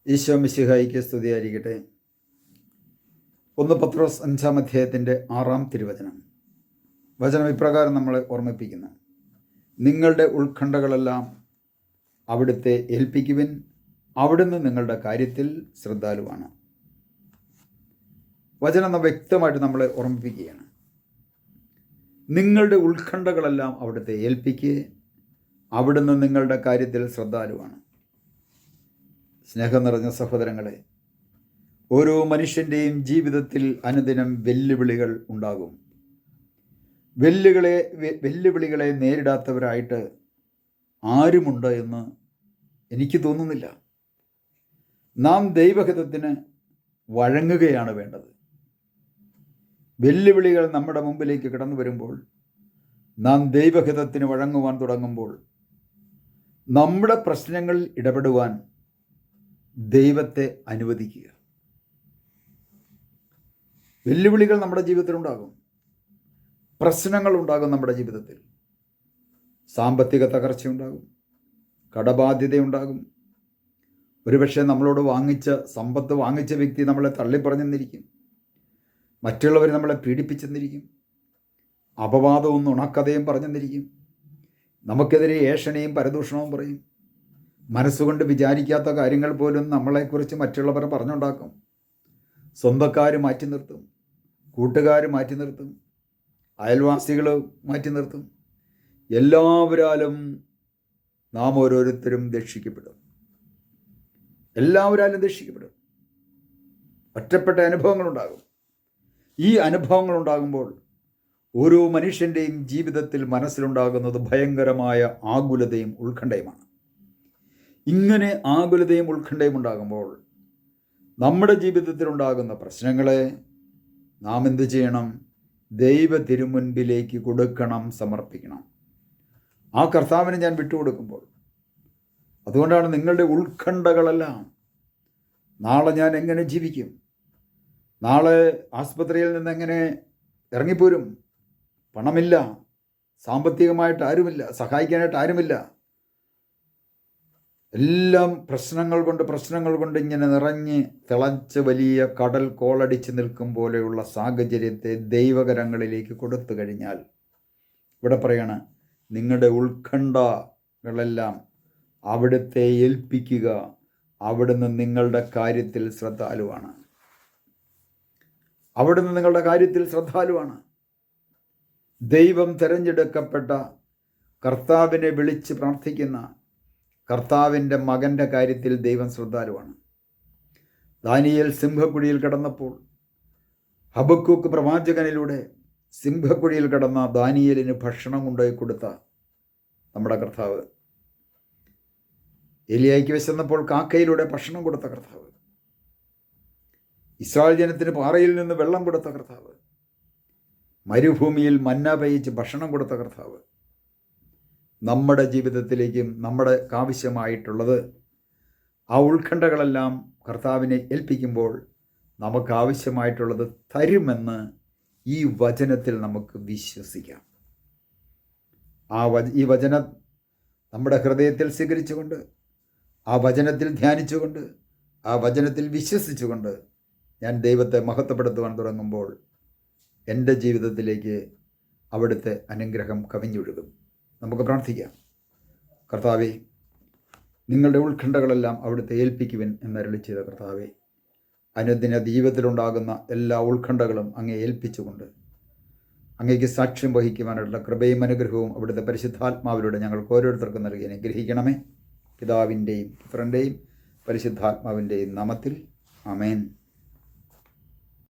ഈശോ മിശിഹായിക്ക് സ്തുതിയായിരിക്കട്ടെ. 1 പത്രോസ് 5-ാം അധ്യായത്തിൻ്റെ 6-ാം തിരുവചനം. വചനം ഇപ്രകാരം നമ്മളെ ഓർമ്മിപ്പിക്കുന്നു: നിങ്ങളുടെ ഉത്കണ്ഠകളെല്ലാം അവിടുത്തെ ഏൽപ്പിക്കുവിൻ, അവിടുന്ന് നിങ്ങളുടെ കാര്യത്തിൽ ശ്രദ്ധാലുവാണ്. വചനം വ്യക്തമായിട്ട് നമ്മളെ ഓർമ്മിപ്പിക്കുകയാണ്. നിങ്ങളുടെ ഉത്കണ്ഠകളെല്ലാം അവിടുത്തെ ഏൽപ്പിക്കുക, അവിടുന്ന് നിങ്ങളുടെ കാര്യത്തിൽ ശ്രദ്ധാലുവാണ്. സ്നേഹം നിറഞ്ഞ സഹോദരങ്ങളെ, ഓരോ മനുഷ്യൻ്റെയും ജീവിതത്തിൽ അനുദിനം വെല്ലുവിളികൾ ഉണ്ടാകും. വെല്ലുവിളികളെ നേരിടാത്തവരായിട്ട് ആരുമുണ്ട് എന്ന് എനിക്ക് തോന്നുന്നില്ല. നാം ദൈവഹിതത്തിന് വഴങ്ങുകയാണ് വേണ്ടത്. വെല്ലുവിളികൾ നമ്മുടെ മുമ്പിലേക്ക് കടന്നു വരുമ്പോൾ നാം ദൈവഹിതത്തിന് വഴങ്ങുവാൻ തുടങ്ങുമ്പോൾ നമ്മുടെ പ്രശ്നങ്ങളിൽ ഇടപെടുവാൻ ദൈവത്തെ അനുവദിക്കുക. വെല്ലുവിളികൾ നമ്മുടെ ജീവിതത്തിലുണ്ടാകും, പ്രശ്നങ്ങൾ ഉണ്ടാകും. നമ്മുടെ ജീവിതത്തിൽ സാമ്പത്തിക തകർച്ചയുണ്ടാകും, കടബാധ്യതയുണ്ടാകും. ഒരുപക്ഷെ നമ്മളോട് സമ്പത്ത് വാങ്ങിച്ച വ്യക്തി നമ്മളെ തള്ളിപ്പറഞ്ഞെന്നിരിക്കും, മറ്റുള്ളവർ നമ്മളെ പീഡിപ്പിച്ചെന്നിരിക്കും, അപവാദവും നുണക്കഥയും പറഞ്ഞെന്നിരിക്കും, നമുക്കെതിരെ ഏഷണയും പരദൂഷണവും പറയും. മനസ്സുകൊണ്ട് വിചാരിക്കാത്ത കാര്യങ്ങൾ പോലും നമ്മളെക്കുറിച്ച് മറ്റുള്ളവർ പറഞ്ഞുണ്ടാക്കും. സ്വന്തക്കാർ മാറ്റി നിർത്തും, കൂട്ടുകാർ മാറ്റി നിർത്തും, അയൽവാസികൾ മാറ്റി നിർത്തും. എല്ലാവരാലും നാം ഓരോരുത്തരും രക്ഷിക്കപ്പെടും. എല്ലാവരാലും രക്ഷിക്കപ്പെടും. ഒറ്റപ്പെട്ട അനുഭവങ്ങളുണ്ടാകും. ഈ അനുഭവങ്ങളുണ്ടാകുമ്പോൾ ഓരോ മനുഷ്യൻ്റെയും ജീവിതത്തിൽ മനസ്സിലുണ്ടാകുന്നത് ഭയങ്കരമായ ആകുലതയും ഉത്കണ്ഠയുമാണ്. ഇങ്ങനെ ആകുലതയും ഉത്കണ്ഠയും ഉണ്ടാകുമ്പോൾ നമ്മുടെ ജീവിതത്തിലുണ്ടാകുന്ന പ്രശ്നങ്ങളെ നാം എന്ത് ചെയ്യണം? ദൈവ തിരുമുൻപിലേക്ക് കൊടുക്കണം, സമർപ്പിക്കണം. ആ കർത്താവിന് ഞാൻ വിട്ടുകൊടുക്കുമ്പോൾ, അതുകൊണ്ടാണ് നിങ്ങളുടെ ഉത്കണ്ഠകളെല്ലാം, നാളെ ഞാൻ എങ്ങനെ ജീവിക്കും, നാളെ ആസ്പത്രിയിൽ നിന്ന് എങ്ങനെ ഇറങ്ങിപ്പോരും, പണമില്ല, സാമ്പത്തികമായിട്ട് ആരുമില്ല, സഹായിക്കാനായിട്ട് ആരുമില്ല, എല്ലാം പ്രശ്നങ്ങൾ കൊണ്ട് ഇങ്ങനെ നിറഞ്ഞ് തിളച്ച് വലിയ കടൽ കോളടിച്ച് നിൽക്കും പോലെയുള്ള സാഹചര്യത്തെ ദൈവകരങ്ങളിലേക്ക് കൊടുത്തു കഴിഞ്ഞാൽ, ഇവിടെ പറയാണ്, നിങ്ങളുടെ ഉത്കണ്ഠകളെല്ലാം അവിടുത്തെ ഏൽപ്പിക്കുക, അവിടുന്ന് നിങ്ങളുടെ കാര്യത്തിൽ ശ്രദ്ധാലുവാണ്. അവിടുന്ന് നിങ്ങളുടെ കാര്യത്തിൽ ശ്രദ്ധാലുവാണ്. ദൈവം തിരഞ്ഞെടുക്കപ്പെട്ട കർത്താവിനെ വിളിച്ച് പ്രാർത്ഥിക്കുന്ന കർത്താവിൻ്റെ മകൻ്റെ കാര്യത്തിൽ ദൈവം ശ്രദ്ധാലുവാണ്. ദാനിയേൽ സിംഹക്കുഴിയിൽ കിടന്നപ്പോൾ ഹബക്കൂക്ക് പ്രവാചകനിലൂടെ സിംഹക്കുഴിയിൽ കിടന്ന ദാനിയേലിന് ഭക്ഷണം കൊണ്ടുപോയി കൊടുത്ത നമ്മുടെ കർത്താവ്, ഏലിയായ്ക്ക് വിശന്നപ്പോൾ കാക്കയിലൂടെ ഭക്ഷണം കൊടുത്ത കർത്താവ്, ഇസ്രായേൽ ജനത്തിന് പാറയിൽ നിന്ന് വെള്ളം കൊടുത്ത കർത്താവ്, മരുഭൂമിയിൽ മന്ന പെയ്ച്ച് ഭക്ഷണം കൊടുത്ത കർത്താവ്, നമ്മുടെ ജീവിതത്തിലേക്കും നമ്മുടെ ആവശ്യമായിട്ടുള്ളത് ആ ഉത്കണ്ഠകളെല്ലാം കർത്താവിനെ ഏൽപ്പിക്കുമ്പോൾ നമുക്ക് ആവശ്യമായിട്ടുള്ളത് തരുമെന്ന് ഈ വചനത്തിൽ നമുക്ക് വിശ്വസിക്കാം. ഈ വചനം നമ്മുടെ ഹൃദയത്തിൽ സ്വീകരിച്ചുകൊണ്ട്, ആ വചനത്തിൽ ധ്യാനിച്ചുകൊണ്ട്, ആ വചനത്തിൽ വിശ്വസിച്ചുകൊണ്ട് ഞാൻ ദൈവത്തെ മഹത്വപ്പെടുത്തുവാൻ തുടങ്ങുമ്പോൾ എൻ്റെ ജീവിതത്തിലേക്ക് അവിടുത്തെ അനുഗ്രഹം കവിഞ്ഞൊഴുകും. നമുക്ക് പ്രാർത്ഥിക്കാം. കർത്താവേ, നിങ്ങളുടെ ഉത്കണ്ഠകളെല്ലാം അവിടുത്തെ ഏൽപ്പിക്കുവിൻ എന്നരുളി ചെയ്ത കർത്താവേ, അനുദിന ജീവിതത്തിലുണ്ടാകുന്ന എല്ലാ ഉത്കണ്ഠകളും അങ്ങേ ഏൽപ്പിച്ചുകൊണ്ട് അങ്ങേക്ക് സാക്ഷ്യം വഹിക്കുവാനുള്ള കൃപയും അനുഗ്രഹവും അവിടുത്തെ പരിശുദ്ധാത്മാവിലൂടെ ഞങ്ങൾക്ക് ഓരോരുത്തർക്കും നൽകി അനുഗ്രഹിക്കണമേ. പിതാവിൻ്റെയും പുത്രൻ്റെയും പരിശുദ്ധാത്മാവിൻ്റെയും നാമത്തിൽ ആമേൻ.